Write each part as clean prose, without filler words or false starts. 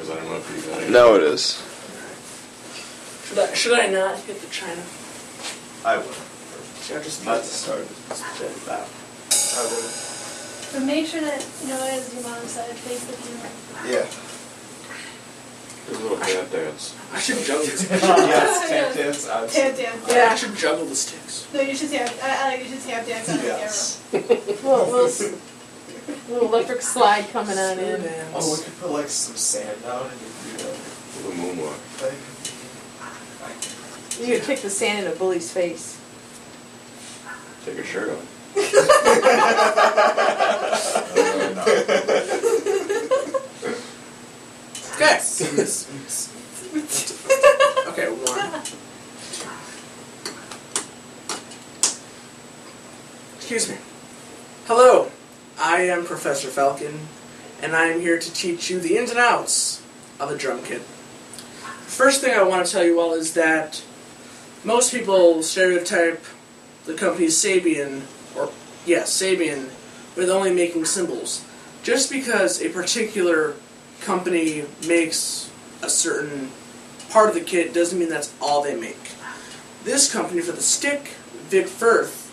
because I don't know if you got it. No, it is. Should I not hit the China? I would. Should I just Not to start. that? I would. But make sure that, as your mom said, face the camera. Yeah. There's a little tap dance. I should juggle the sticks. Yes, tap dance. Tap dance. Yeah, I should juggle the sticks. No, you should tap. You should tap dance on Yes. the camera. Little electric slide coming on in. Oh, we could put like some sand down and you could do Little moonwalk. that. You could kick the sand in a bully's face. Take your shirt off. Okay. Okay, 1, 2. Excuse me. Hello, I am Professor Falcon, and I am here to teach you the ins and outs of a drum kit. First thing I want to tell you all is that most people stereotype the company Sabian, Sabian, with only making cymbals. Just because a particular company makes a certain part of the kit doesn't mean that's all they make. This company, for the stick, Vic Firth,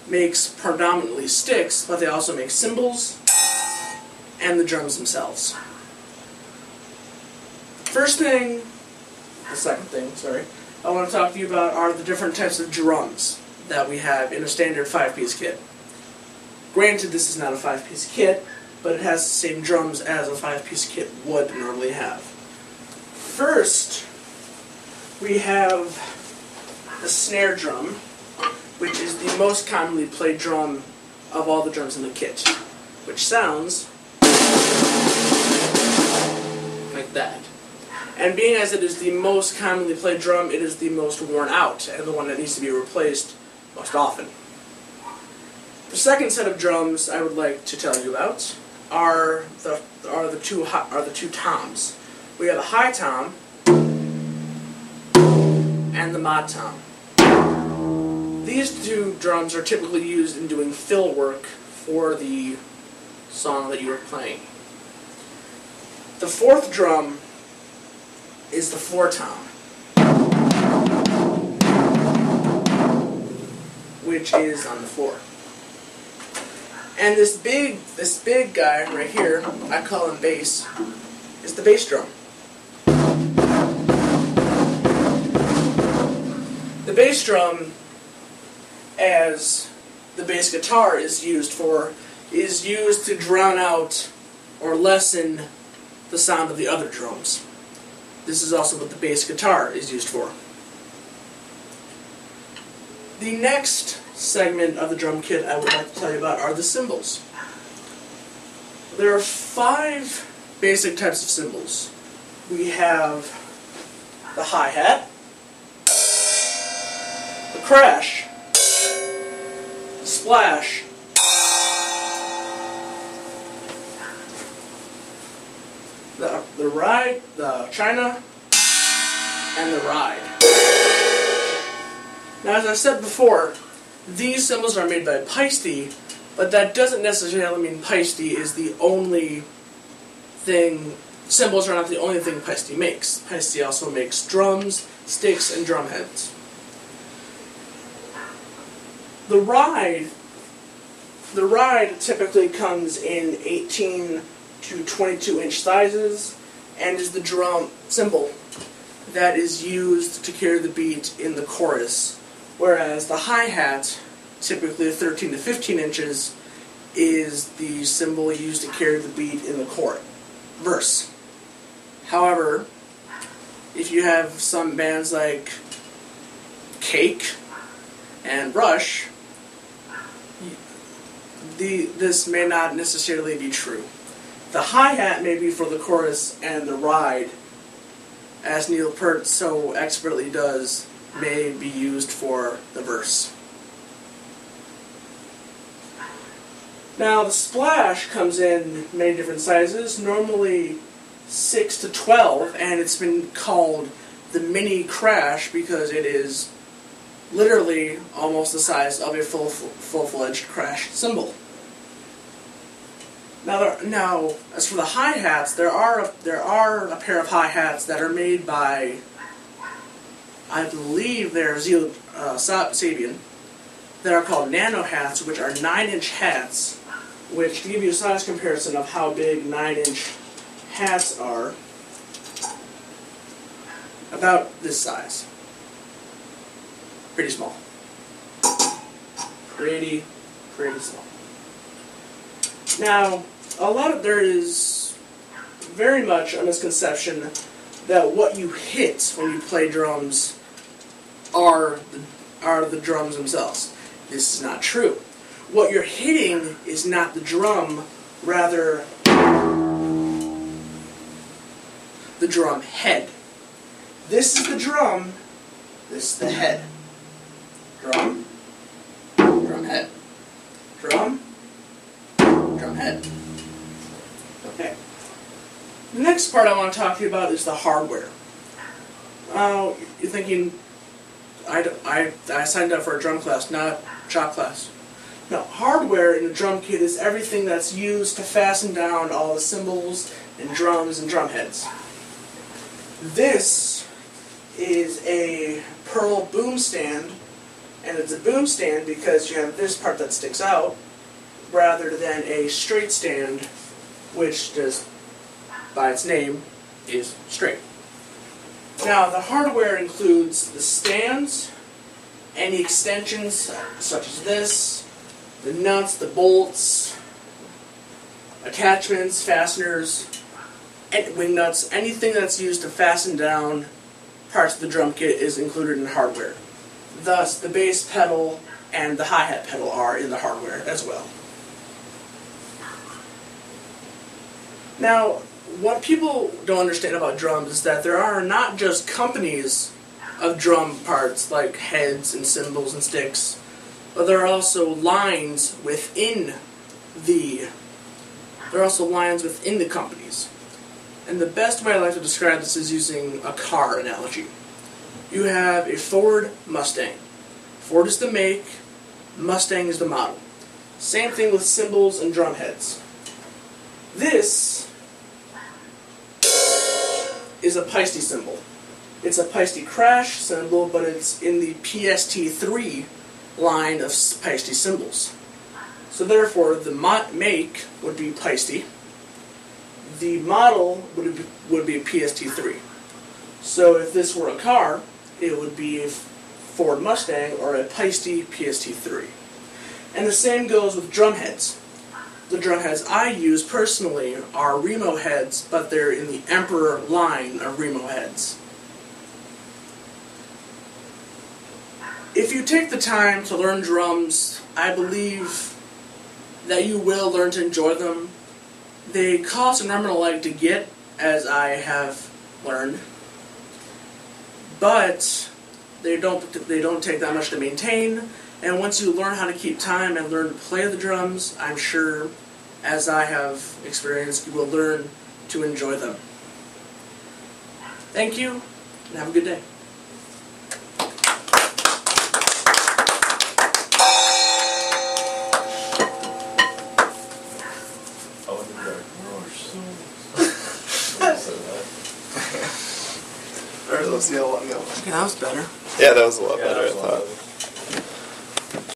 makes predominantly sticks, but they also make cymbals and the drums themselves. The second thing, I want to talk to you about are the different types of drums that we have in a standard 5-piece kit. Granted, this is not a 5-piece kit, but it has the same drums as a 5-piece kit would normally have. First, we have the snare drum, which is the most commonly played drum of all the drums in the kit, which sounds like that. And being as it is the most commonly played drum, it is the most worn out, and the one that needs to be replaced most often. The second set of drums I would like to tell you about are the two toms. We have the high tom and the mod tom. These two drums are typically used in doing fill work for the song that you are playing. The fourth drum is the floor tom, which is on the floor. And this big guy right here, I call him bass, is the bass drum. The bass drum, as the bass guitar is used to drown out or lessen the sound of the other drums. This is also what the bass guitar is used for. The next segment of the drum kit I would like to tell you about are the cymbals. There are 5 basic types of cymbals. We have the hi-hat, the crash, the splash, the ride, the china, and the ride. Now, as I said before, these cymbals are made by Paiste, but that doesn't necessarily mean Paiste is the only thing. Cymbals are not the only thing Paiste makes. Paiste also makes drums, sticks, and drum heads. The ride typically comes in 18 to 22 inch sizes and is the drum cymbal that is used to carry the beat in the chorus, whereas the hi-hat, typically 13 to 15 inches, is the cymbal used to carry the beat in the verse. However, if you have some bands like Cake and Rush, this may not necessarily be true. The hi-hat may be for the chorus, and the ride, as Neil Peart so expertly does, may be used for the verse. Now, the splash comes in many different sizes, normally 6 to 12, and it's been called the mini crash because it is literally almost the size of a full-fledged crash cymbal. Now, as for the hi-hats, there are a pair of hi-hats that are made by, I believe they're Sabian, that are called nano hats, which are 9-inch hats, which, to give you a size comparison of how big 9-inch hats are, about this size. Pretty small. Pretty small. Now, there is very much a misconception that what you hit when you play drums are the drums themselves. This is not true. What you're hitting is not the drum, rather the drum head. This is the drum, this is the head. Drum, drum head. Drum, drum head. Okay. The next part I want to talk to you about is the hardware. You're thinking, I signed up for a drum class, not a shop class. No, hardware in a drum kit is everything that's used to fasten down all the cymbals and drums and drum heads. This is a Pearl boom stand, and it's a boom stand because you have this part that sticks out, rather than a straight stand, which just, by its name, is straight. Now, the hardware includes the stands, any extensions, such as this, the nuts, the bolts, attachments, fasteners, and wing nuts, anything that's used to fasten down parts of the drum kit is included in hardware. Thus, the bass pedal and the hi-hat pedal are in the hardware as well. Now, what people don't understand about drums is that there are not just companies of drum parts like heads and cymbals and sticks, but there are also lines within the companies. And the best way I like to describe this is using a car analogy. You have a Ford Mustang. Ford is the make, Mustang is the model. Same thing with cymbals and drum heads. This is a Paiste cymbal. It's a Paiste crash cymbal, but it's in the PST3 line of Paiste cymbals. So therefore, the make would be Paiste. The model would be a PST3. So if this were a car, it would be a Ford Mustang or a Paiste PST3. And the same goes with drum heads. The drum heads I use personally are Remo heads, but they're in the Emperor line of Remo heads. If you take the time to learn drums, I believe that you will learn to enjoy them. They cost an arm and a leg to get, as I have learned, but they don't take that much to maintain. And once you learn how to keep time and learn to play the drums, I'm sure, as I have experienced, you will learn to enjoy them. Thank you, and have a good day. Alright, let's see how long that was. Okay, that was better. Yeah, that was a lot Yeah, better, that I was a lot thought. better.